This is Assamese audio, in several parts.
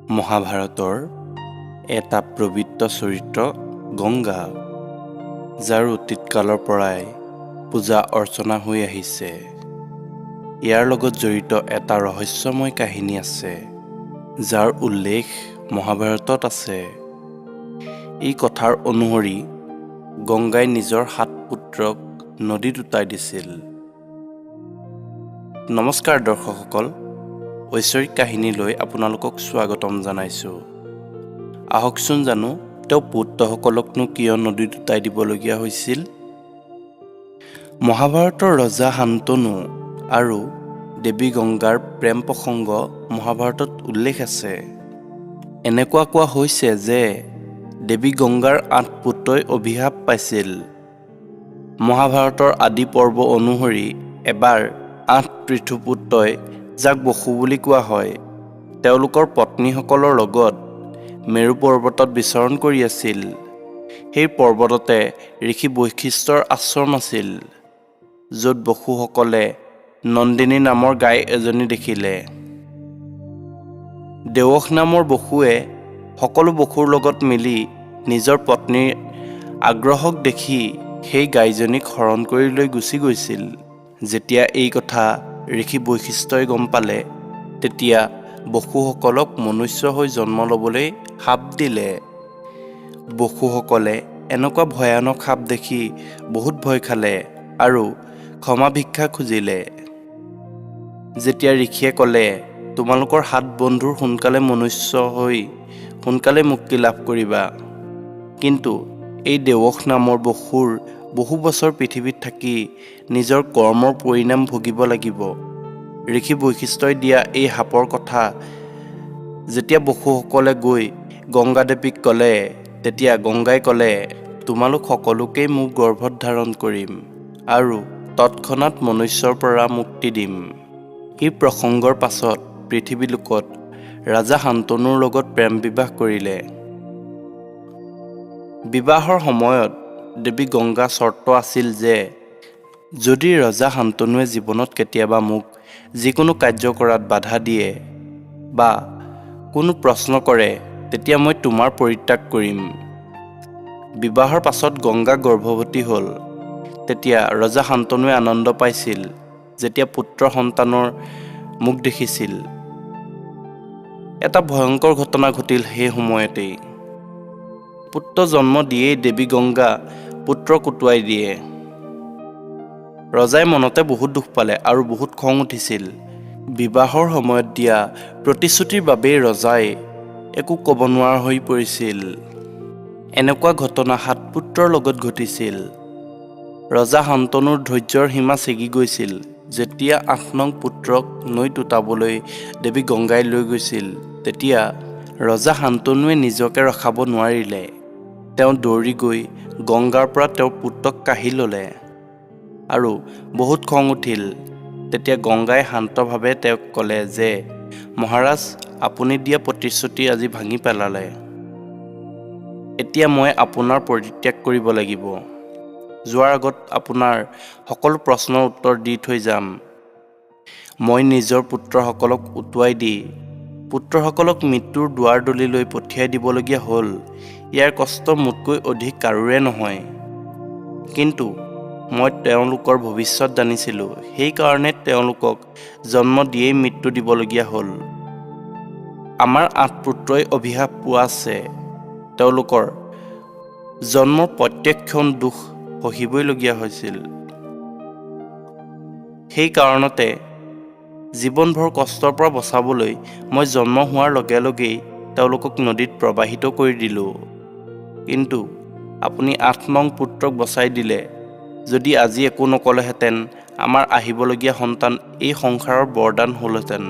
মহাভাৰতৰ এটা পবিত্ৰ চৰিত্ৰ গংগা, যাৰ অতীত কালৰ পৰাই পূজা অৰ্চনা হৈ আহিছে। ইয়াৰ লগত জড়িত এটা ৰহস্যময় কাহিনী আছে, যাৰ উল্লেখ মহাভাৰতত আছে। এই কথাৰ অনুসৰি গংগাই নিজৰ 7 পুত্ৰক নদীত উটাই দিছিল। নমস্কাৰ দৰ্শকসকল, ঐশ্বৰিক কাহিনীলৈ আপোনালোকক স্বাগতম জনাইছোঁ। আহকচোন জানো তেওঁ পুত্ৰসকলকনো কিয় নদীত উটাই দিবলগীয়া হৈছিল। মহাভাৰতৰ ৰজা শান্তনু আৰু দেৱী গংগাৰ প্ৰেম প্ৰসংগ মহাভাৰতত উল্লেখ আছে। এনেকুৱা কোৱা হৈছে যে দেৱী গংগাৰ 8 পুত্ৰই অভিশাপ পাইছিল। মহাভাৰতৰ আদি পৰ্ব অনুসৰি এবাৰ 8 পৃথুপুত্ৰই, যাক বসু বুলি কোৱা হয়, তেওঁলোকৰ পত্নীসকলৰ লগত মেৰু পৰ্বতত বিচৰণ কৰি আছিল। সেই পৰ্বততে ঋষি বশিষ্ঠৰ আশ্ৰম আছিল, য'ত বসুসকলে নন্দিনী নামৰ গাই এজনী দেখিলে। দেৱক নামৰ বসুৱে সকলো বসুৰ লগত মিলি নিজৰ পত্নীৰ আগ্ৰহক দেখি সেই গাইজনীক হৰণ কৰি লৈ গুচি গৈছিল। যেতিয়া এই কথা ঋষি বশিষ্ঠই গম পালে, তেতিয়া বসুসকলক মনুষ্য হৈ জন্ম ল'বলৈ শাপ দিলে। বসুসকলে এনেকুৱা ভয়ানক শাপ দেখি বহুত ভয় খালে আৰু ক্ষমা ভিক্ষা খুজিলে। যেতিয়া ঋষিয়ে ক'লে, তোমালোকৰ 7 বন্ধুৰ সোনকালে মনুষ্য হৈ সোনকালে মুক্তি লাভ কৰিবা, কিন্তু এই দেৱক নামৰ বসুৰ বহু বছৰ পৃথিৱীত থাকি নিজৰ কৰ্মৰ পৰিণাম ভুগিব লাগিব। ঋষি বশিষ্ঠই দিয়া এই শাপৰ কথা যেতিয়া বসুসকলে গৈ গংগা দেৱীক ক'লে, তেতিয়া গংগাই ক'লে, তোমালোক সকলোকেই মোক গৰ্ভত ধাৰণ কৰিম আৰু তৎক্ষণাত মনুষ্যৰ পৰা মুক্তি দিম। এই প্ৰসংগৰ পাছত পৃথিৱী লোকত ৰজা শান্তনুৰ লগত প্ৰেম বিবাহ কৰিলে। বিবাহৰ সময়ত দেৱী গংগা চৰ্ত আছিল যে যদি ৰজা শান্তনুৱে জীৱনত কেতিয়াবা মোক যিকোনো কাৰ্য কৰাত বাধা দিয়ে বা কোনো প্ৰশ্ন কৰে, তেতিয়া মই তোমাৰ পৰিত্যাগ কৰিম। বিবাহৰ পাছত গংগা গৰ্ভৱতী হ'ল। তেতিয়া ৰজা শান্তনুৱে আনন্দ পাইছিল যেতিয়া পুত্ৰ সন্তানৰ মুখ দেখিছিল। এটা ভয়ংকৰ ঘটনা ঘটিল সেই সময়তেই। পুত্ৰ জন্ম দিয়েই দেৱী গংগা পুত্ৰক উটুৱাই দিয়ে। ৰজাই মনতে বহুত দুখ পালে আৰু বহুত খং উঠিছিল। বিবাহৰ সময়ত দিয়া প্ৰতিশ্ৰুতিৰ বাবেই ৰজাই একো ক'ব নোৱাৰা হৈ পৰিছিল। এনেকুৱা ঘটনা 7 পুত্ৰৰ লগত ঘটিছিল। ৰজা শান্তনুৰ ধৈৰ্যৰ সীমা ছিগি গৈছিল যেতিয়া 8 নং পুত্ৰক নৈত উটাবলৈ দেৱী গংগাই লৈ গৈছিল। তেতিয়া ৰজা শান্তনুৱে নিজকে ৰখাব নোৱাৰিলে। তেওঁ দৌৰি গৈ গংগাৰ পৰা তেওঁৰ পুত্ৰক কাঢ়ি ল'লে আৰু বহুত খং উঠিল। তেতিয়া গংগাই শান্তভাৱে তেওঁক ক'লে যে মহাৰাজ, আপুনি দিয়া প্ৰতিশ্ৰুতি আজি ভাঙি পেলালে। এতিয়া মই আপোনাৰ পৰিত্যাগ কৰিব লাগিব। যোৱাৰ আগত আপোনাৰ সকলো প্ৰশ্নৰ উত্তৰ দি থৈ যাম। মই নিজৰ পুত্ৰসকলক উটুৱাই দি পুত্ৰসকলক মৃত্যুৰ দুৱাৰদলিলৈ পঠিয়াই দিবলগীয়া হ'ল। ইয়াৰ কষ্ট মোতকৈ অধিক কাৰোৰে নহয়, কিন্তু মই তেওঁলোকৰ ভৱিষ্যত জানিছিলোঁ, সেইকাৰণে তেওঁলোকক জন্ম দিয়েই মৃত্যু দিবলগীয়া হ'ল। আমাৰ 8 পুত্ৰই অভিশাপ পোৱা আছে। তেওঁলোকৰ জন্মৰ প্ৰত্যেকখন দুখ সহিবলগীয়া হৈছিল। সেই কাৰণতে জীৱনভৰ কষ্টৰ পৰা বচাবলৈ মই জন্ম হোৱাৰ লগে লগেই তেওঁলোকক নদীত প্ৰবাহিত কৰি দিলোঁ। কিন্তু আপুনি 8 নং পুত্ৰক বচাই দিলে। যদি আজি একো নকলেহেঁতেন, আমাৰ আহিবলগীয়া সন্তান এই সংসাৰৰ বৰদান হ'লহেঁতেন।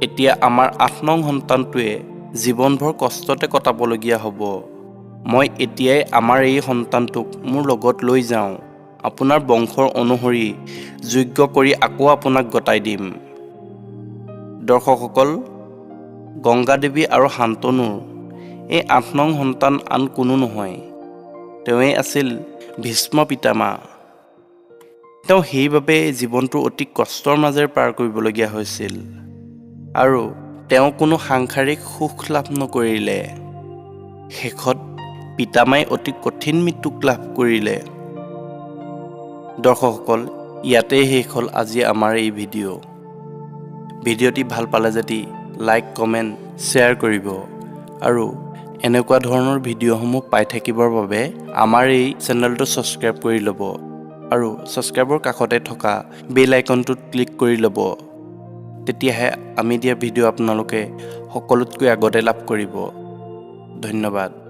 এতিয়া আমাৰ 8 নং সন্তানটোৱে জীৱনভৰ কষ্টতে কটাবলগীয়া হ'ব। মই এতিয়াই আমাৰ এই সন্তানটোক মোৰ লগত লৈ যাওঁ। আপোনাৰ বংশৰ অনুসৰি যোগ্য কৰি আকৌ আপোনাক গতাই দিম। দৰ্শকসকল, গংগা দেৱী আৰু শান্তনুৰ এই 8 নং সন্তান আন কোনো নহয়, তেওঁৱেই আছিল ভীষ্ম পিতামহ। তেওঁ সেইবাবে জীৱনটো অতি কষ্টৰ মাজেৰে পাৰ কৰিবলগীয়া হৈছিল আৰু তেওঁ কোনো সাংসাৰিক সুখ লাভ নকৰিলে। শেষত পিতামাই অতি কঠিন মৃত্যুক লাভ কৰিলে। দৰ্শকসকল, ইয়াতেই শেষ হ'ল আজি আমাৰ এই ভিডিঅ'টি ভাল পালে যদি লাইক, কমেণ্ট, শ্বেয়াৰ কৰিব আৰু এনেকুৱা ধৰণৰ ভিডিঅ'সমূহ পাই থাকিবৰ বাবে আমাৰ এই চেনেলটো ছাবস্ক্ৰাইব কৰি ল'ব আৰু ছাবস্ক্ৰাইবৰ কাষতে থকা বেল আইকনটোত ক্লিক কৰি ল'ব। তেতিয়াহে আমি দিয়া ভিডিঅ' আপোনালোকে সকলোতকৈ আগতে লাভ কৰিব। ধন্যবাদ।